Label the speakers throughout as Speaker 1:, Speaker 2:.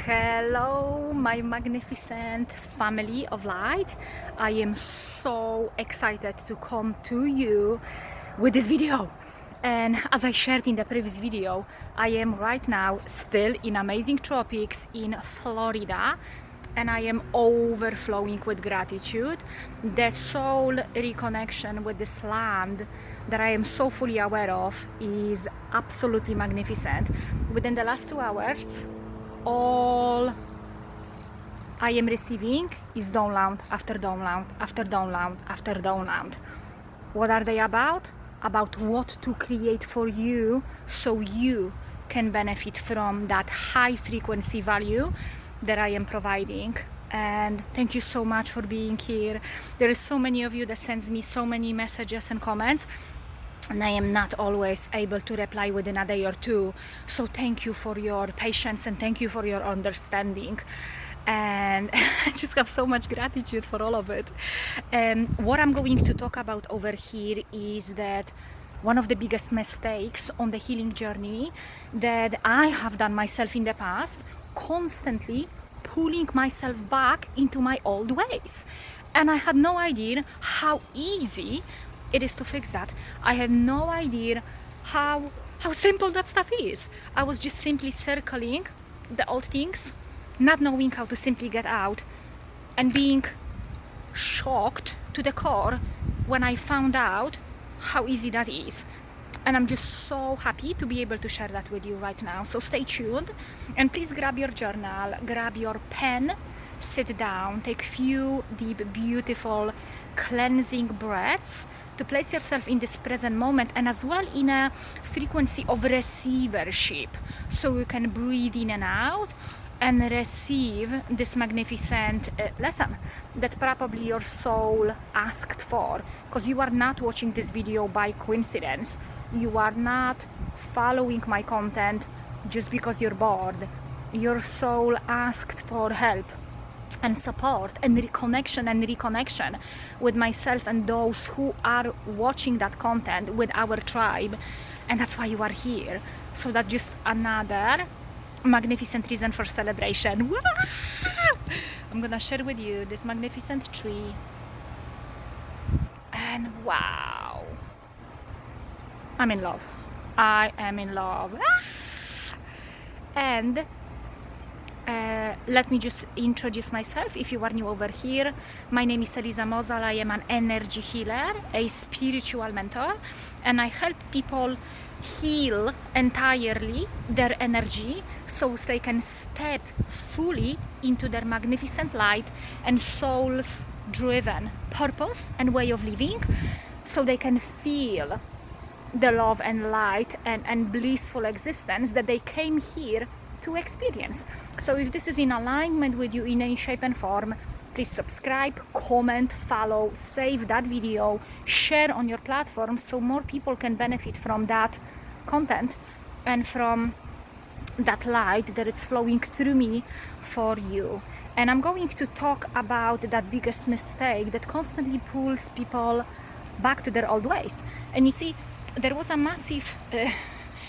Speaker 1: Hello, my magnificent family of light. I am so excited to come to you with this video. And as I shared in the previous video, I am right now still in amazing tropics in Florida, and I am overflowing with gratitude. The soul reconnection with this land that I am so fully aware of is absolutely magnificent. Within the last 2 hours, all I am receiving is download after download after download after download. What are they about? About what to create for you so you can benefit from that high frequency value that I am providing. And thank you so much for being here. There is so many of you that sends me so many messages and comments, and I am not always able to reply within a day or two. So thank you for your patience and thank you for your understanding. And I just have so much gratitude for all of it. What I'm going to talk about over here is that one of the biggest mistakes on the healing journey that I have done myself in the past, constantly pulling myself back into my old ways. And I had no idea how easy it is to fix that. I had no idea how simple that stuff is. I was just simply circling the old things, not knowing how to simply get out, and being shocked to the core when I found out how easy that is. And I'm just so happy to be able to share that with you right now. So stay tuned, and please grab your journal, grab your pen, sit down, take few deep, beautiful, cleansing breaths to place yourself in this present moment, and as well in a frequency of receivership, so you can breathe in and out and receive this magnificent lesson that probably your soul asked for, because you are not watching this video by coincidence. You are not following my content just because you're bored. Your soul asked for help and support and reconnection with myself and those who are watching that content, with our tribe, and that's why you are here. So that's just another magnificent reason for celebration. I'm gonna share with you this magnificent tree, and wow, I'm in love. I am in love. And let me just introduce myself if you are new over here. My name is Eliza Mozal. I am an energy healer, a spiritual mentor, and I help people heal entirely their energy so they can step fully into their magnificent light and soul's driven purpose and way of living, so they can feel the love and light and blissful existence that they came here to experience. So if this is in alignment with you in any shape and form, please subscribe, comment, follow, save that video, share on your platform so more people can benefit from that content and from that light that it's flowing through me for you. And I'm going to talk about that biggest mistake that constantly pulls people back to their old ways. And you see, there was a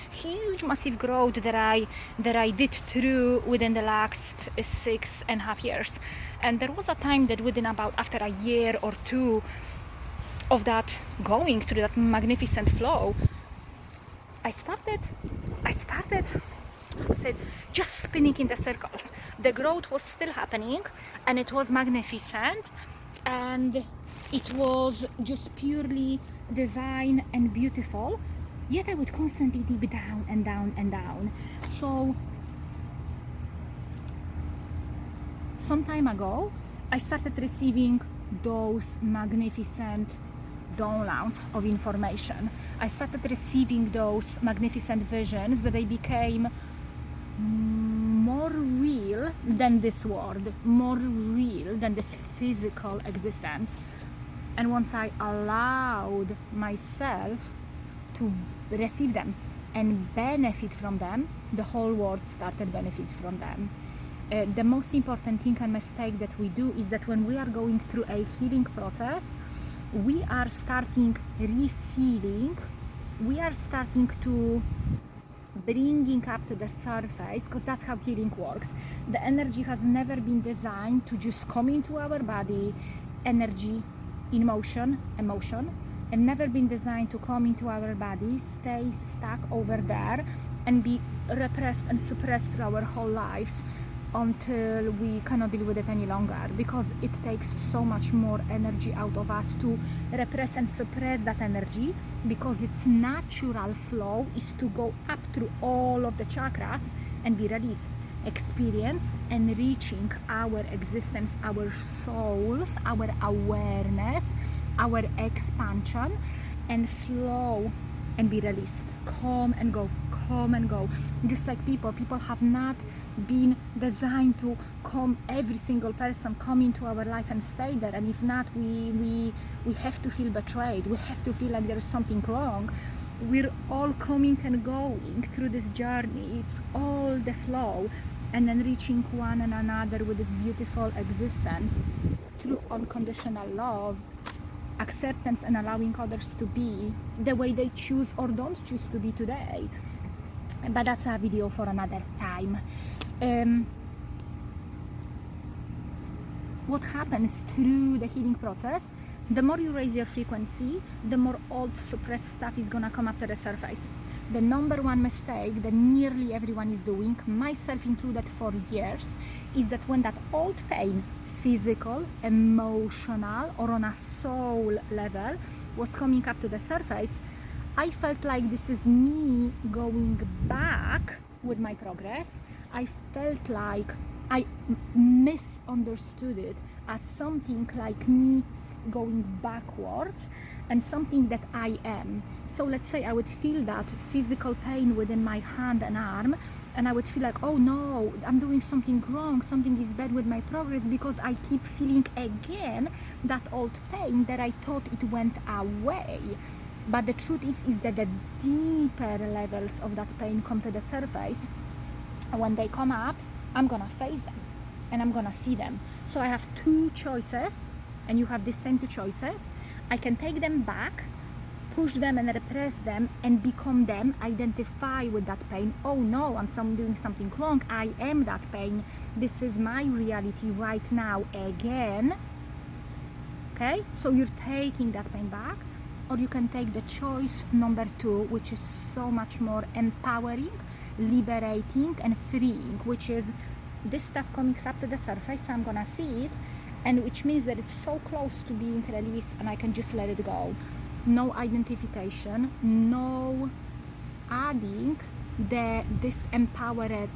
Speaker 1: huge massive growth that I did through within the last 6.5 years. And there was a time that after a year or two of that going through that magnificent flow, I started just spinning in the circles. The growth was still happening, and it was magnificent, and it was just purely divine and beautiful, yet I would constantly dip down and down and down. So some time ago, I started receiving those magnificent downloads of information. I started receiving those magnificent visions that they became more real than this world, more real than this physical existence. And once I allowed myself to receive them and benefit from them, the whole world started benefit from them. The most important thing and mistake that we do is that when we are going through a healing process, we are starting refeeling, we are starting to bringing up to the surface, because that's how healing works. The energy has never been designed to just come into our body, energy in motion, emotion, and never been designed to come into our body, stay stuck over there, and be repressed and suppressed through our whole lives until we cannot deal with it any longer, because it takes so much more energy out of us to repress and suppress that energy, because its natural flow is to go up through all of the chakras and be released, experienced, and reaching our existence, our souls, our awareness, our expansion, and flow and be released. Come and go, come and go. Just like people have not been designed to come, every single person come into our life and stay there, and if not, we have to feel betrayed, we have to feel like there is something wrong. We're all coming and going through this journey. It's all the flow, and then reaching one and another with this beautiful existence through unconditional love, acceptance, and allowing others to be the way they choose or don't choose to be today. But that's a video for another time. What happens through the healing process, the more you raise your frequency, the more old suppressed stuff is gonna come up to the surface. The number one mistake that nearly everyone is doing, myself included for years, is that when that old pain, physical, emotional, or on a soul level, was coming up to the surface, I felt like this is me going back with my progress. I felt like I misunderstood it as something like me going backwards and something that I am. So let's say I would feel that physical pain within my hand and arm, and I would feel like, oh no, I'm doing something wrong, something is bad with my progress, because I keep feeling again that old pain that I thought it went away. But the truth is that the deeper levels of that pain come to the surface. When they come up, I'm gonna face them and I'm gonna see them. So I have two choices, and you have the same two choices. I can take them back, push them and repress them and become them, identify with that pain. Oh no, I'm doing something wrong. I am that pain. This is my reality right now again. Okay, so you're taking that pain back. Or you can take the choice number two, which is so much more empowering, liberating, and freeing, which is this stuff coming up to the surface. I'm gonna see it, and which means that it's so close to being released, and I can just let it go. No identification, no adding this empowered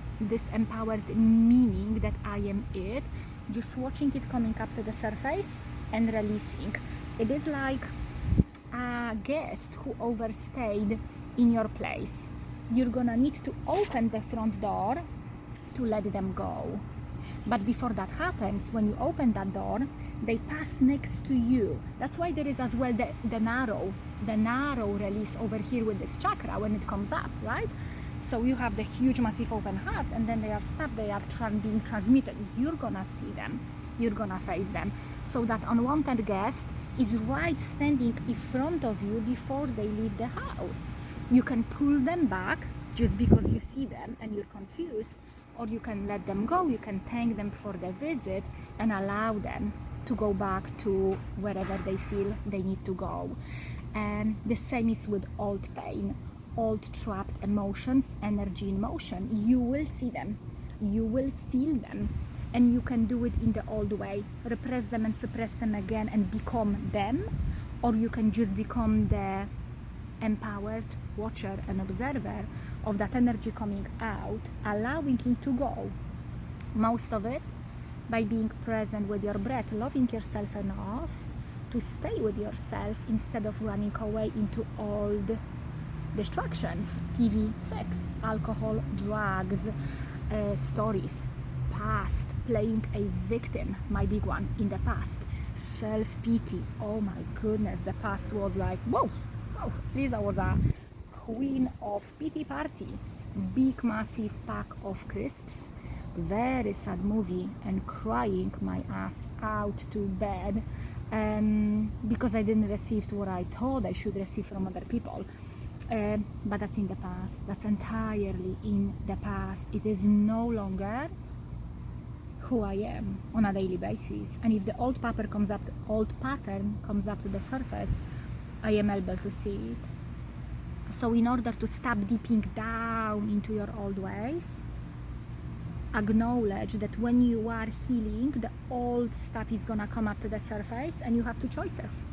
Speaker 1: meaning that I am it. Just watching it coming up to the surface and releasing. It is like a guest who overstayed in your place. You're gonna need to open the front door to let them go. But before that happens, when you open that door, they pass next to you. That's why there is as well the narrow release over here with this chakra when it comes up, right? So you have the huge, massive open heart, and then they are stuff, they are being transmitted. You're gonna see them, you're gonna face them. So that unwanted guest is right standing in front of you before they leave the house. You can pull them back just because you see them and you're confused, or you can let them go. You can thank them for the visit and allow them to go back to wherever they feel they need to go. And the same is with old pain, old trapped emotions, energy in motion. You will see them, you will feel them, and you can do it in the old way, repress them and suppress them again and become them, or you can just become the empowered watcher and observer of that energy coming out, allowing it to go. Most of it by being present with your breath, loving yourself enough to stay with yourself instead of running away into old distractions, TV, sex, alcohol, drugs, stories, past, playing a victim, my big one in the past, self-pity. Oh my goodness, the past was like, whoa, Lisa was a queen of pity party, big massive pack of crisps, very sad movie, and crying my ass out to bed because I didn't receive what I thought I should receive from other people. But that's in the past. That's entirely in the past. It is no longer who I am on a daily basis. And if the old pattern comes up to the surface, I am able to see it. So in order to stop dipping down into your old ways, acknowledge that when you are healing, the old stuff is gonna come up to the surface and you have two choices.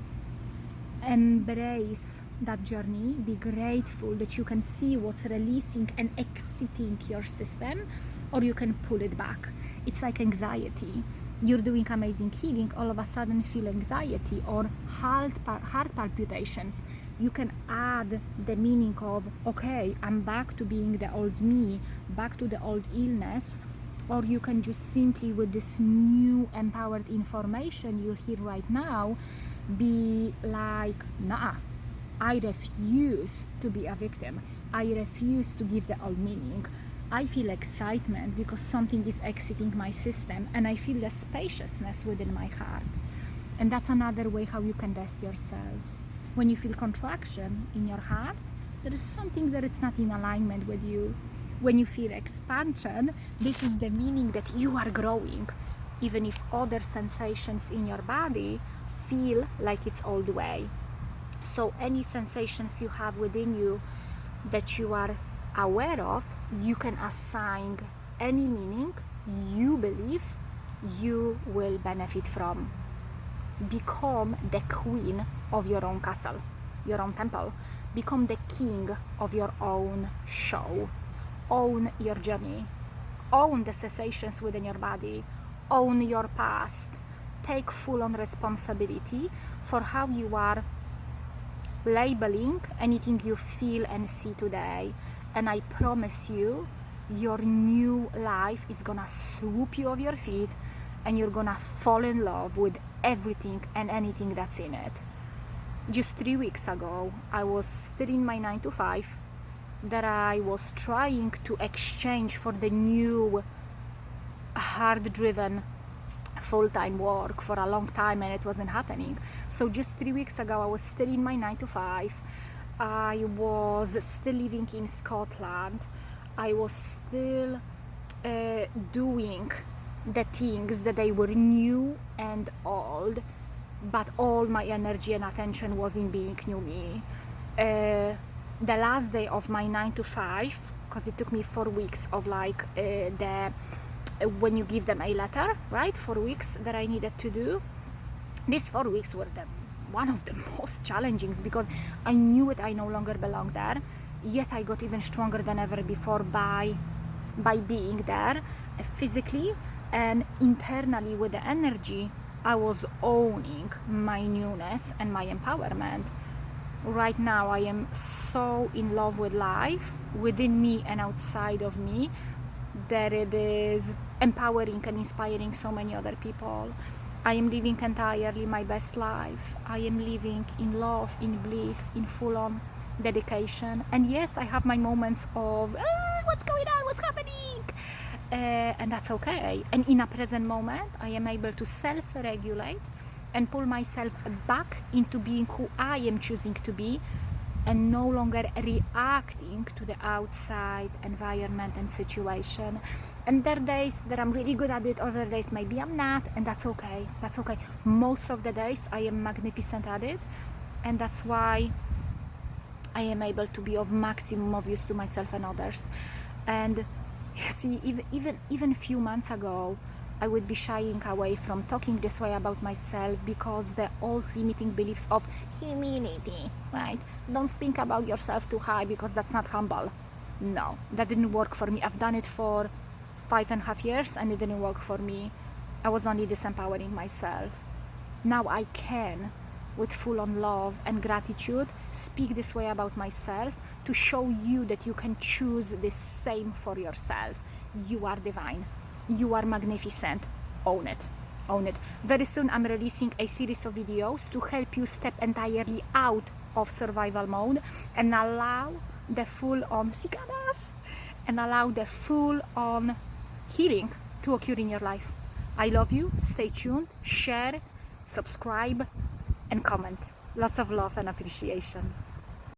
Speaker 1: Embrace that journey, be grateful that you can see what's releasing and exiting your system, or you can pull it back. It's like anxiety. You're doing amazing healing, all of a sudden feel anxiety or heart palpitations. You can add the meaning of, okay, I'm back to being the old me, back to the old illness, or you can just simply, with this new empowered information you hear right now, be like, nah, I refuse to be a victim. I refuse to give the old meaning. I feel excitement because something is exiting my system, and I feel the spaciousness within my heart. And that's another way how you can test yourself. When you feel contraction in your heart, there is something that it's not in alignment with you. When you feel expansion, this is the meaning that you are growing, even if other sensations in your body feel like it's old way. So any sensations you have within you that you are aware of, you can assign any meaning you believe you will benefit from. Become the queen of your own castle, your own temple. Become the king of your own show. Own your journey. Own the sensations within your body. Own your past. Take full-on responsibility for how you are labeling anything you feel and see today. And I promise you, your new life is gonna swoop you off your feet, and you're gonna fall in love with everything and anything that's in it. Just 3 weeks ago, I was still in my 9-to-5 that I was trying to exchange for the new hard-driven full-time work for a long time, and it wasn't happening. So just 3 weeks ago, I was still in my 9-to-5. I was still living in Scotland. I was still doing the things that they were new and old, but all my energy and attention was in being new me. The last day of my 9-to-5, because it took me 4 weeks of like when you give them a letter, right? 4 weeks that I needed to do. These 4 weeks were one of the most challenging, because I knew it, I no longer belonged there, yet I got even stronger than ever before by being there physically and internally. With the energy, I was owning my newness and my empowerment. Right now I am so in love with life within me and outside of me that it is empowering and inspiring so many other people. I am living entirely my best life. I am living in love, in bliss, in full-on dedication. And yes, I have my moments of what's going on, what's happening, and that's okay. And in a present moment, I am able to self-regulate and pull myself back into being who I am choosing to be, and no longer reacting to the outside environment and situation. And there are days that I'm really good at it, other days maybe I'm not, and that's okay. That's okay. Most of the days I am magnificent at it, and that's why I am able to be of maximum of use to myself and others. And you see, even a few months ago, I would be shying away from talking this way about myself because the old limiting beliefs of humility, right? Don't speak about yourself too high because that's not humble. No, that didn't work for me. I've done it for 5.5 years and it didn't work for me. I was only disempowering myself. Now I can, with full-on love and gratitude, speak this way about myself to show you that you can choose the same for yourself. You are divine. You are magnificent. Own it. Own it. Very soon I'm releasing a series of videos to help you step entirely out of survival mode and allow the full-on cicadas and allow the full-on healing to occur in your life. I love you. Stay tuned. Share, subscribe, and comment. Lots of love and appreciation.